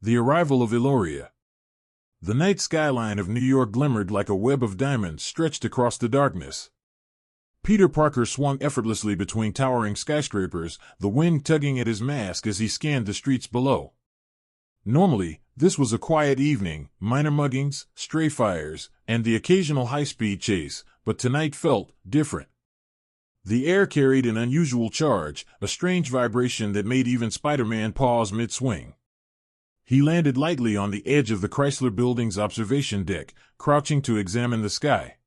The arrival of Illyria. The night skyline of New York glimmered like a web of diamonds stretched across the darkness. Peter Parker swung effortlessly between towering skyscrapers, the wind tugging at his mask as he scanned the streets below. Normally, this was a quiet evening, minor muggings, stray fires, and the occasional high-speed chase, but tonight felt different. The air carried an unusual charge, a strange vibration that made even Spider-Man pause mid-swing. He landed lightly on the edge of the Chrysler Building's observation deck, crouching to examine the sky.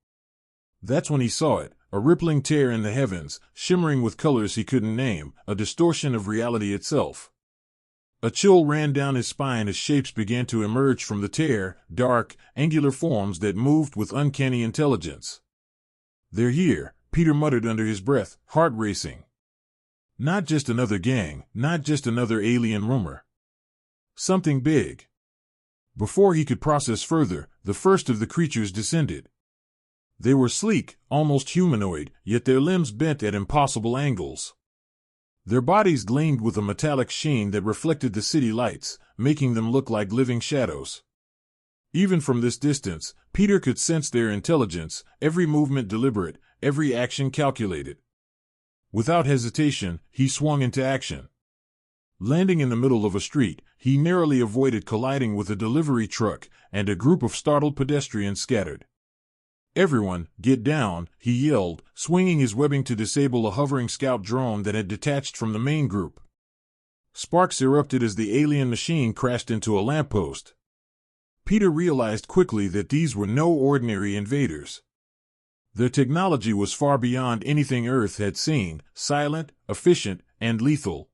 That's when he saw it, a rippling tear in the heavens, shimmering with colors he couldn't name, a distortion of reality itself. A chill ran down his spine as shapes began to emerge from the tear, dark, angular forms that moved with uncanny intelligence. "They're here," Peter muttered under his breath, heart racing. Not just another gang, not just another alien rumor. Something big. Before he could process further, the first of the creatures descended. They were sleek, almost humanoid, yet their limbs bent at impossible angles. Their bodies gleamed with a metallic sheen that reflected the city lights, making them look like living shadows. Even from this distance, Peter could sense their intelligence, every movement deliberate, every action calculated. Without hesitation, he swung into action. Landing in the middle of a street, he narrowly avoided colliding with a delivery truck, and a group of startled pedestrians scattered. "Everyone, get down," he yelled, swinging his webbing to disable a hovering scout drone that had detached from the main group. Sparks erupted as the alien machine crashed into a lamppost. Peter realized quickly that these were no ordinary invaders. Their technology was far beyond anything Earth had seen, silent, efficient, and lethal.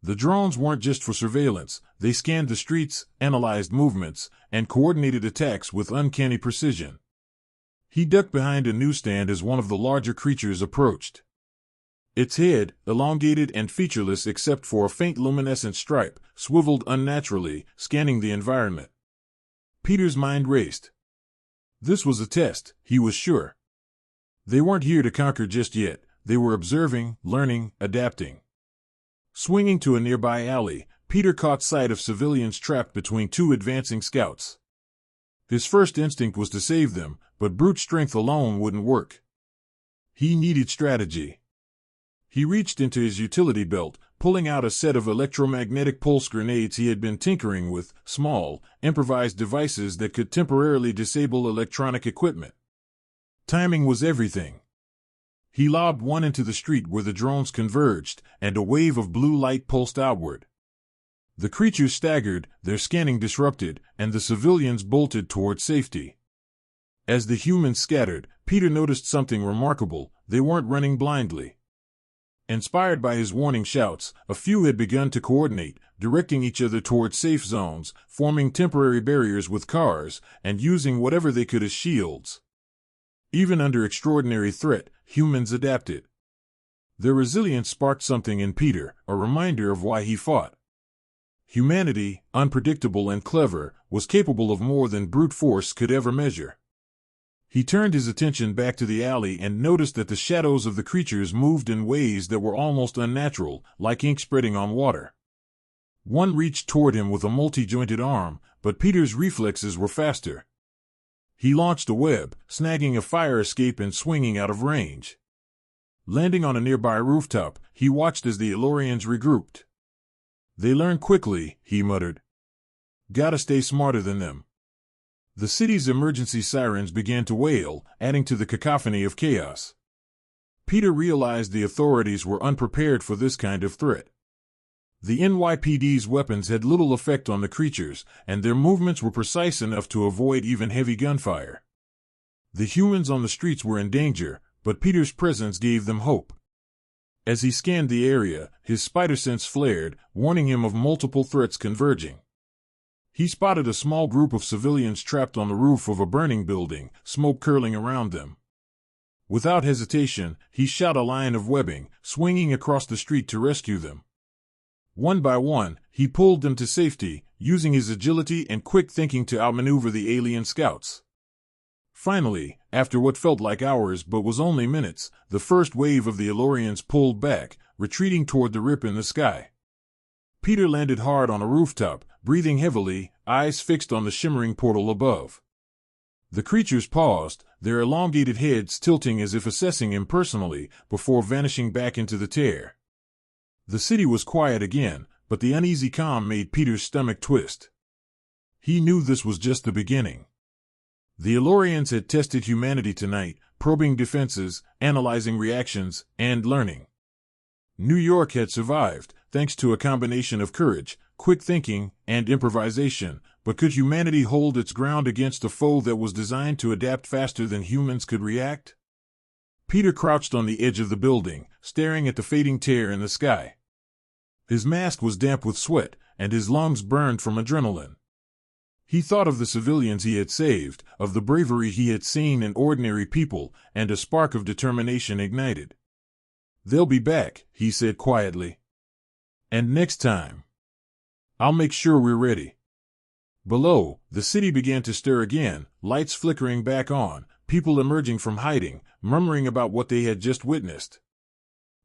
The drones weren't just for surveillance, they scanned the streets, analyzed movements, and coordinated attacks with uncanny precision. He ducked behind a newsstand as one of the larger creatures approached. Its head, elongated and featureless except for a faint luminescent stripe, swiveled unnaturally, scanning the environment. Peter's mind raced. This was a test, he was sure. They weren't here to conquer just yet, they were observing, learning, adapting. Swinging to a nearby alley, Peter caught sight of civilians trapped between two advancing scouts. His first instinct was to save them, but brute strength alone wouldn't work. He needed strategy. He reached into his utility belt, pulling out a set of electromagnetic pulse grenades he had been tinkering with, small, improvised devices that could temporarily disable electronic equipment. Timing was everything. He lobbed one into the street where the drones converged, and a wave of blue light pulsed outward. The creatures staggered, their scanning disrupted, and the civilians bolted toward safety. As the humans scattered, Peter noticed something remarkable: they weren't running blindly. Inspired by his warning shouts, a few had begun to coordinate, directing each other toward safe zones, forming temporary barriers with cars, and using whatever they could as shields. Even under extraordinary threat, humans adapted. Their resilience sparked something in Peter, a reminder of why he fought. Humanity, unpredictable and clever, was capable of more than brute force could ever measure. He turned his attention back to the alley and noticed that the shadows of the creatures moved in ways that were almost unnatural, like ink spreading on water. One reached toward him with a multi-jointed arm, but Peter's reflexes were faster. He launched a web, snagging a fire escape and swinging out of range. Landing on a nearby rooftop, he watched as the Illyrians regrouped. "They learn quickly," he muttered. "Gotta stay smarter than them." The city's emergency sirens began to wail, adding to the cacophony of chaos. Peter realized the authorities were unprepared for this kind of threat. The NYPD's weapons had little effect on the creatures, and their movements were precise enough to avoid even heavy gunfire. The humans on the streets were in danger, but Peter's presence gave them hope. As he scanned the area, his spider sense flared, warning him of multiple threats converging. He spotted a small group of civilians trapped on the roof of a burning building, smoke curling around them. Without hesitation, he shot a line of webbing, swinging across the street to rescue them. One by one, he pulled them to safety, using his agility and quick thinking to outmaneuver the alien scouts. Finally, after what felt like hours but was only minutes, the first wave of the Illyrians pulled back, retreating toward the rip in the sky. Peter landed hard on a rooftop, breathing heavily, eyes fixed on the shimmering portal above. The creatures paused, their elongated heads tilting as if assessing him personally, before vanishing back into the tear. The city was quiet again, but the uneasy calm made Peter's stomach twist. He knew this was just the beginning. The Elorians had tested humanity tonight, probing defenses, analyzing reactions, and learning. New York had survived, thanks to a combination of courage, quick thinking, and improvisation, but could humanity hold its ground against a foe that was designed to adapt faster than humans could react? Peter crouched on the edge of the building, staring at the fading tear in the sky. His mask was damp with sweat, and his lungs burned from adrenaline. He thought of the civilians he had saved, of the bravery he had seen in ordinary people, and a spark of determination ignited. "They'll be back," he said quietly. "And next time, I'll make sure we're ready." Below, the city began to stir again, lights flickering back on, people emerging from hiding, murmuring about what they had just witnessed.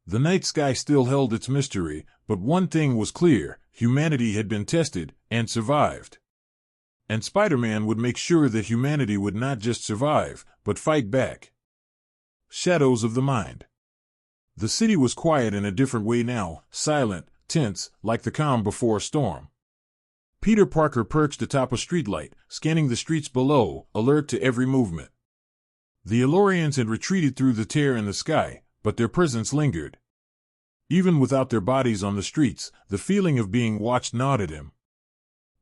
The night sky still held its mystery, but one thing was clear: humanity had been tested, and survived. And Spider-Man would make sure that humanity would not just survive, but fight back. Shadows of the Mind. The city was quiet in a different way now, silent, tense, like the calm before a storm. Peter Parker perched atop a streetlight, scanning the streets below, alert to every movement. The Elorians had retreated through the tear in the sky, but their presence lingered. Even without their bodies on the streets, the feeling of being watched gnawed at him.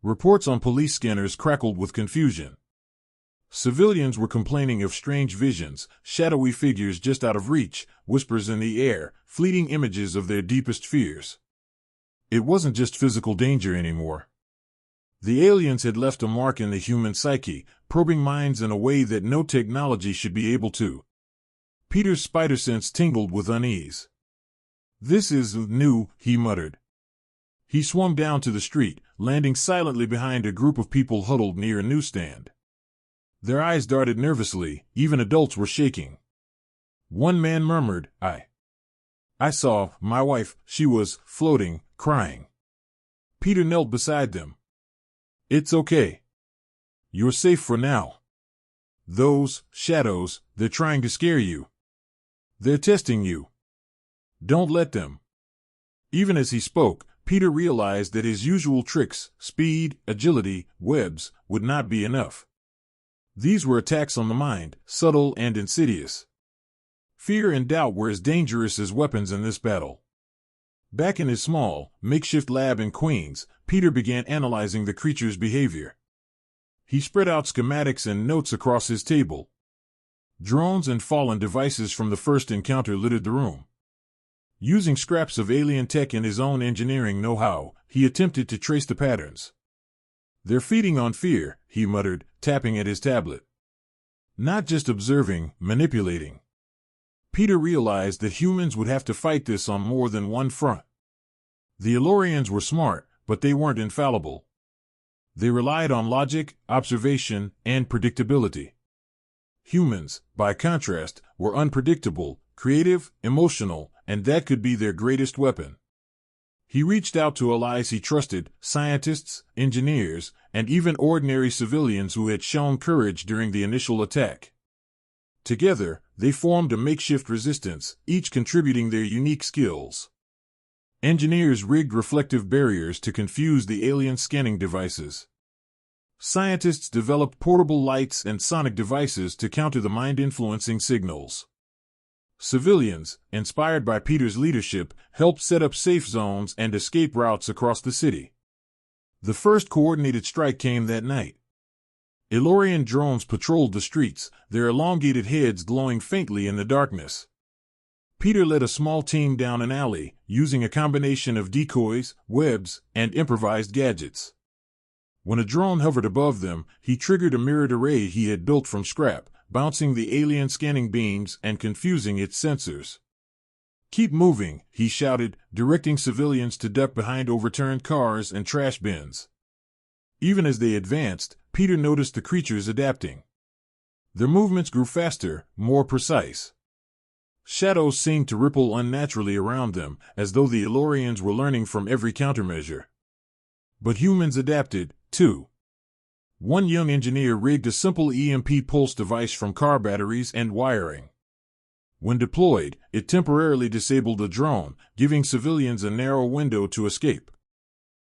Reports on police scanners crackled with confusion. Civilians were complaining of strange visions, shadowy figures just out of reach, whispers in the air, fleeting images of their deepest fears. It wasn't just physical danger anymore. The aliens had left a mark in the human psyche, probing minds in a way that no technology should be able to. Peter's spider sense tingled with unease. "This is new," he muttered. He swung down to the street, landing silently behind a group of people huddled near a newsstand. Their eyes darted nervously, even adults were shaking. One man murmured, I saw my wife, she was floating, crying." Peter knelt beside them. "It's okay. You're safe for now. Those shadows, they're trying to scare you. They're testing you. Don't let them." Even as he spoke, Peter realized that his usual tricks, speed, agility, webs, would not be enough. These were attacks on the mind, subtle and insidious. Fear and doubt were as dangerous as weapons in this battle. Back in his small, makeshift lab in Queens, Peter began analyzing the creature's behavior. He spread out schematics and notes across his table. Drones and fallen devices from the first encounter littered the room. Using scraps of alien tech and his own engineering know-how, he attempted to trace the patterns. "They're feeding on fear," he muttered, tapping at his tablet. "Not just observing, manipulating." Peter realized that humans would have to fight this on more than one front. The Elorians were smart, but they weren't infallible. They relied on logic, observation, and predictability. Humans, by contrast, were unpredictable, creative, emotional, and that could be their greatest weapon. He reached out to allies he trusted, scientists, engineers, and even ordinary civilians who had shown courage during the initial attack. Together, they formed a makeshift resistance, each contributing their unique skills. Engineers rigged reflective barriers to confuse the alien scanning devices. Scientists developed portable lights and sonic devices to counter the mind-influencing signals. Civilians, inspired by Peter's leadership, helped set up safe zones and escape routes across the city. The first coordinated strike came that night. Elorian drones patrolled the streets, their elongated heads glowing faintly in the darkness. Peter led a small team down an alley, using a combination of decoys, webs, and improvised gadgets. When a drone hovered above them, he triggered a mirrored array he had built from scrap, bouncing the alien scanning beams and confusing its sensors. "Keep moving," he shouted, directing civilians to duck behind overturned cars and trash bins. Even as they advanced, Peter noticed the creatures adapting. Their movements grew faster, more precise. Shadows seemed to ripple unnaturally around them, as though the Elorians were learning from every countermeasure. But humans adapted, too. One young engineer rigged a simple EMP pulse device from car batteries and wiring. When deployed, it temporarily disabled the drone, giving civilians a narrow window to escape.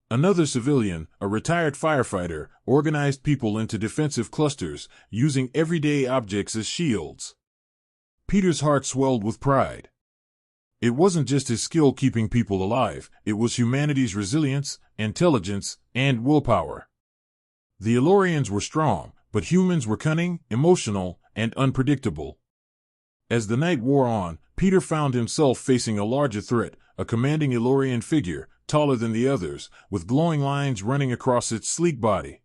Another civilian, a retired firefighter, organized people into defensive clusters, using everyday objects as shields. Peter's heart swelled with pride. It wasn't just his skill keeping people alive, it was humanity's resilience, intelligence, and willpower. The Elorians were strong, but humans were cunning, emotional, and unpredictable. As the night wore on, Peter found himself facing a larger threat, a commanding Elorian figure, taller than the others, with glowing lines running across its sleek body.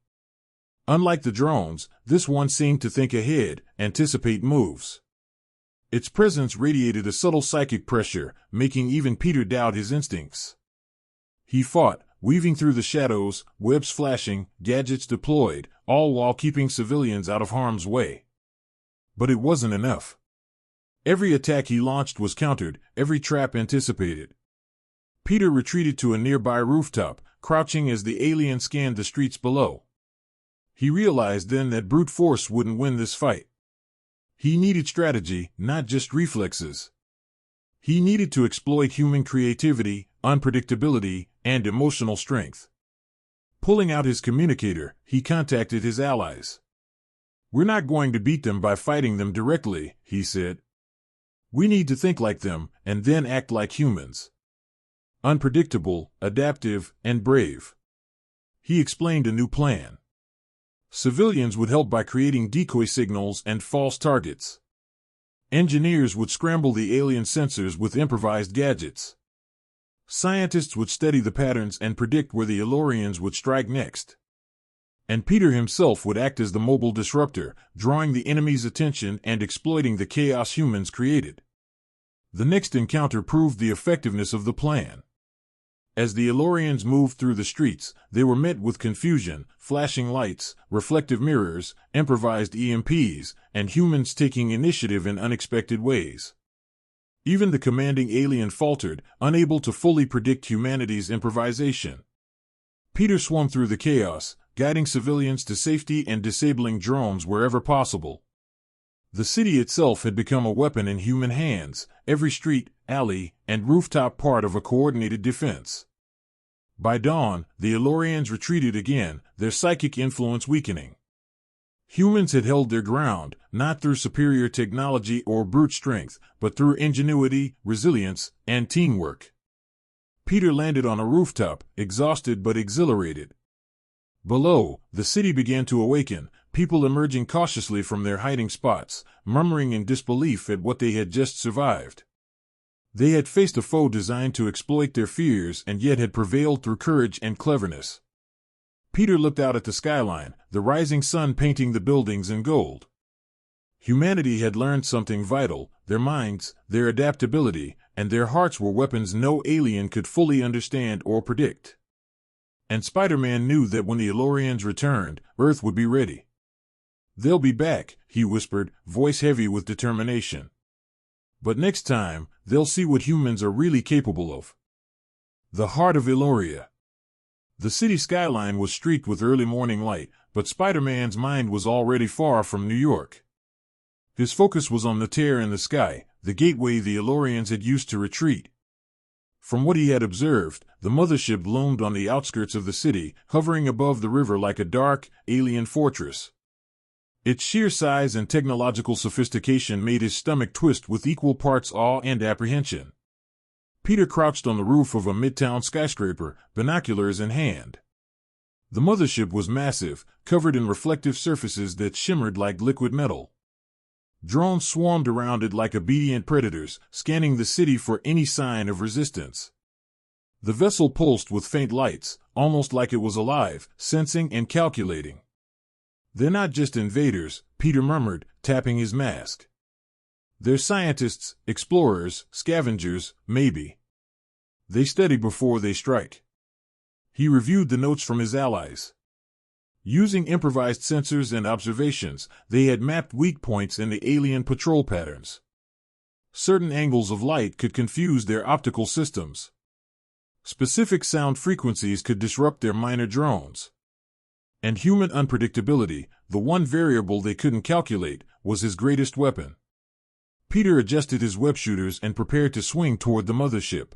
Unlike the drones, this one seemed to think ahead, anticipate moves. Its presence radiated a subtle psychic pressure, making even Peter doubt his instincts. He fought, weaving through the shadows, webs flashing, gadgets deployed, all while keeping civilians out of harm's way. But it wasn't enough. Every attack he launched was countered, every trap anticipated. Peter retreated to a nearby rooftop, crouching as the alien scanned the streets below. He realized then that brute force wouldn't win this fight. He needed strategy, not just reflexes. He needed to exploit human creativity, unpredictability, and emotional strength. Pulling out his communicator, he contacted his allies. "We're not going to beat them by fighting them directly," he said. "We need to think like them, and then act like humans. Unpredictable, adaptive, and brave." He explained a new plan. Civilians would help by creating decoy signals and false targets. Engineers would scramble the alien sensors with improvised gadgets. Scientists would study the patterns and predict where the Elorians would strike next. And Peter himself would act as the mobile disruptor, drawing the enemy's attention and exploiting the chaos humans created. The next encounter proved the effectiveness of the plan. As the Elorians moved through the streets, they were met with confusion, flashing lights, reflective mirrors, improvised EMPs, and humans taking initiative in unexpected ways. Even the commanding alien faltered, unable to fully predict humanity's improvisation. Peter swung through the chaos, guiding civilians to safety and disabling drones wherever possible. The city itself had become a weapon in human hands, every street, alley, and rooftop part of a coordinated defense. By dawn, the Elorians retreated again, their psychic influence weakening. Humans had held their ground, not through superior technology or brute strength, but through ingenuity, resilience, and teamwork. Peter landed on a rooftop, exhausted but exhilarated. Below, the city began to awaken, people emerging cautiously from their hiding spots, murmuring in disbelief at what they had just survived. They had faced a foe designed to exploit their fears and yet had prevailed through courage and cleverness. Peter looked out at the skyline, the rising sun painting the buildings in gold. Humanity had learned something vital: their minds, their adaptability, and their hearts were weapons no alien could fully understand or predict. And Spider-Man knew that when the Elorians returned, Earth would be ready. "They'll be back," he whispered, voice heavy with determination. "But next time, they'll see what humans are really capable of." The heart of Eloria. The city skyline was streaked with early morning light, but Spider-Man's mind was already far from New York. His focus was on the tear in the sky, the gateway the Elorians had used to retreat. From what he had observed, the mothership loomed on the outskirts of the city, hovering above the river like a dark, alien fortress. Its sheer size and technological sophistication made his stomach twist with equal parts awe and apprehension. Peter crouched on the roof of a midtown skyscraper, binoculars in hand. The mothership was massive, covered in reflective surfaces that shimmered like liquid metal. Drones swarmed around it like obedient predators, scanning the city for any sign of resistance. The vessel pulsed with faint lights, almost like it was alive, sensing and calculating. "They're not just invaders," Peter murmured, tapping his mask. "They're scientists, explorers, scavengers, maybe. They study before they strike." He reviewed the notes from his allies. Using improvised sensors and observations, they had mapped weak points in the alien patrol patterns. Certain angles of light could confuse their optical systems. Specific sound frequencies could disrupt their minor drones. And human unpredictability, the one variable they couldn't calculate, was his greatest weapon. Peter adjusted his web shooters and prepared to swing toward the mothership.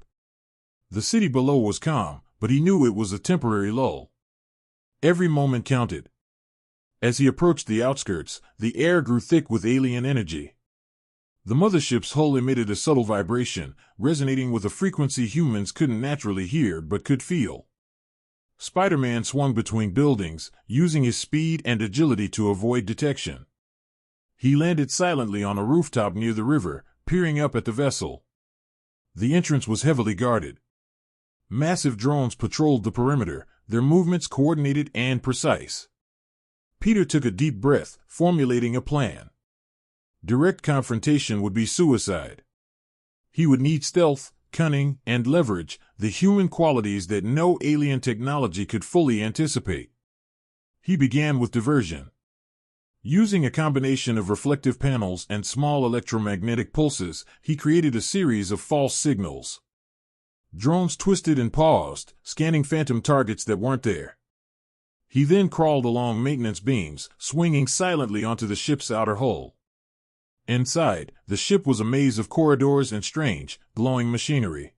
The city below was calm, but he knew it was a temporary lull. Every moment counted. As he approached the outskirts, the air grew thick with alien energy. The mothership's hull emitted a subtle vibration, resonating with a frequency humans couldn't naturally hear but could feel. Spider-Man swung between buildings, using his speed and agility to avoid detection. He landed silently on a rooftop near the river, peering up at the vessel. The entrance was heavily guarded. Massive drones patrolled the perimeter, their movements coordinated and precise. Peter took a deep breath, formulating a plan. Direct confrontation would be suicide. He would need stealth, cunning, and leverage, the human qualities that no alien technology could fully anticipate. He began with diversion. Using a combination of reflective panels and small electromagnetic pulses, he created a series of false signals. Drones twisted and paused, scanning phantom targets that weren't there. He then crawled along maintenance beams, swinging silently onto the ship's outer hull. Inside, the ship was a maze of corridors and strange, glowing machinery.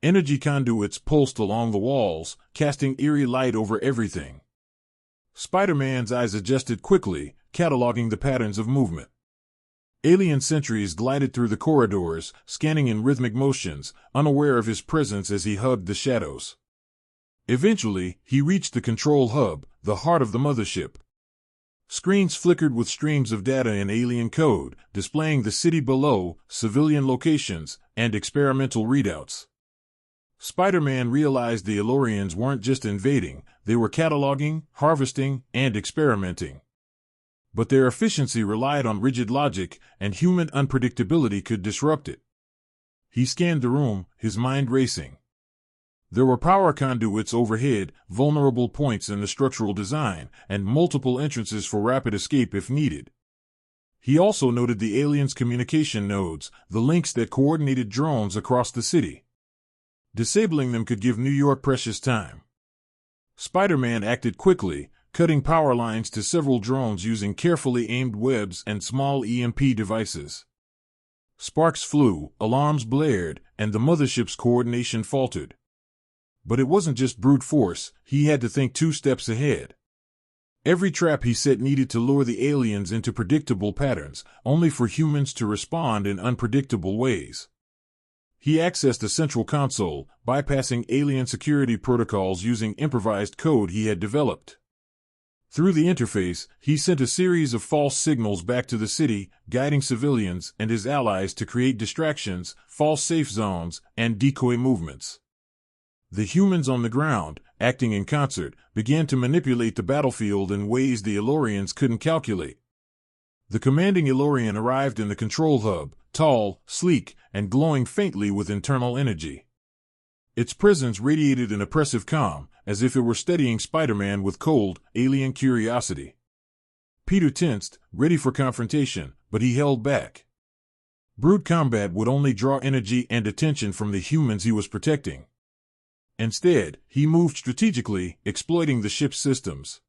Energy conduits pulsed along the walls, casting eerie light over everything. Spider-Man's eyes adjusted quickly, cataloging the patterns of movement. Alien sentries glided through the corridors, scanning in rhythmic motions, unaware of his presence as he hugged the shadows. Eventually, he reached the control hub, the heart of the mothership. Screens flickered with streams of data in alien code, displaying the city below, civilian locations, and experimental readouts. Spider-Man realized the Elorians weren't just invading, they were cataloging, harvesting, and experimenting. But their efficiency relied on rigid logic, and human unpredictability could disrupt it. He scanned the room, his mind racing. There were power conduits overhead, vulnerable points in the structural design, and multiple entrances for rapid escape if needed. He also noted the aliens' communication nodes, the links that coordinated drones across the city. Disabling them could give New York precious time. Spider-Man acted quickly, cutting power lines to several drones using carefully aimed webs and small EMP devices. Sparks flew, alarms blared, and the mothership's coordination faltered. But it wasn't just brute force, he had to think 2 steps ahead. Every trap he set needed to lure the aliens into predictable patterns, only for humans to respond in unpredictable ways. He accessed a central console, bypassing alien security protocols using improvised code he had developed. Through the interface, he sent a series of false signals back to the city, guiding civilians and his allies to create distractions, false safe zones, and decoy movements. The humans on the ground, acting in concert, began to manipulate the battlefield in ways the Elorians couldn't calculate. The commanding Elorian arrived in the control hub, tall, sleek, and glowing faintly with internal energy. Its presence radiated an oppressive calm, as if it were steadying Spider-Man with cold, alien curiosity. Peter tensed, ready for confrontation, but he held back. Brute combat would only draw energy and attention from the humans he was protecting. Instead, he moved strategically, exploiting the ship's systems.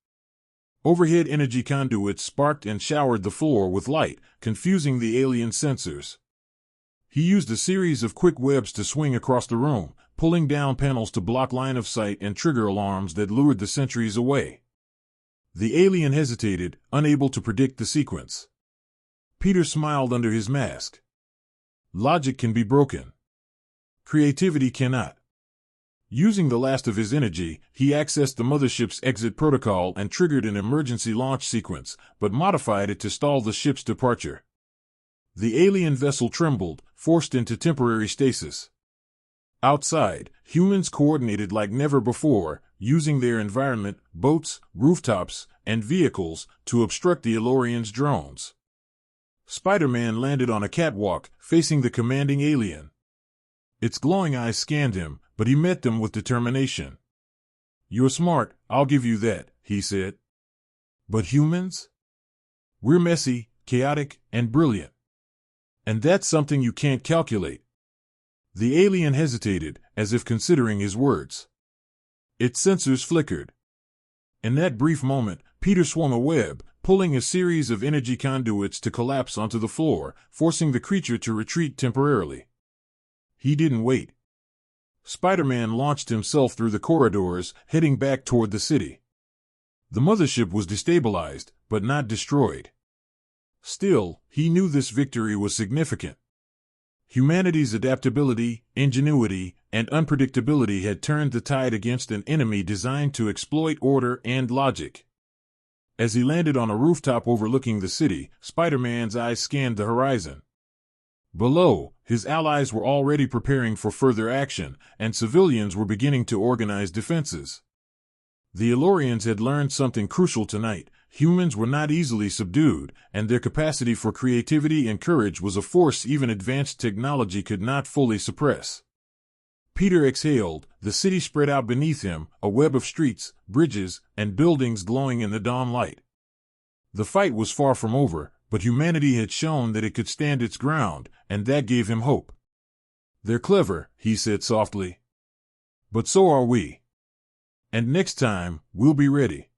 Overhead energy conduits sparked and showered the floor with light, confusing the alien sensors. He used a series of quick webs to swing across the room, pulling down panels to block line of sight and trigger alarms that lured the sentries away. The alien hesitated, unable to predict the sequence. Peter smiled under his mask. Logic can be broken. Creativity cannot. Using the last of his energy, he accessed the mothership's exit protocol and triggered an emergency launch sequence, but modified it to stall the ship's departure. The alien vessel trembled, forced into temporary stasis. Outside, humans coordinated like never before, using their environment, boats, rooftops, and vehicles, to obstruct the Elorians' drones. Spider-Man landed on a catwalk, facing the commanding alien. Its glowing eyes scanned him, but he met them with determination. "You're smart, I'll give you that," he said. "But humans? We're messy, chaotic, and brilliant. And that's something you can't calculate." The alien hesitated, as if considering his words. Its sensors flickered. In that brief moment, Peter swung a web, pulling a series of energy conduits to collapse onto the floor, forcing the creature to retreat temporarily. He didn't wait. Spider-Man launched himself through the corridors, heading back toward the city. The mothership was destabilized, but not destroyed. Still, he knew this victory was significant. Humanity's adaptability, ingenuity, and unpredictability had turned the tide against an enemy designed to exploit order and logic. As he landed on a rooftop overlooking the city, Spider-Man's eyes scanned the horizon. Below, his allies were already preparing for further action, and civilians were beginning to organize defenses. The Elorians had learned something crucial tonight. Humans were not easily subdued, and their capacity for creativity and courage was a force even advanced technology could not fully suppress. Peter exhaled. The city spread out beneath him, a web of streets, bridges, and buildings glowing in the dawn light. The fight was far from over, but humanity had shown that it could stand its ground, and that gave him hope. "They're clever," he said softly. "But so are we. And next time, we'll be ready."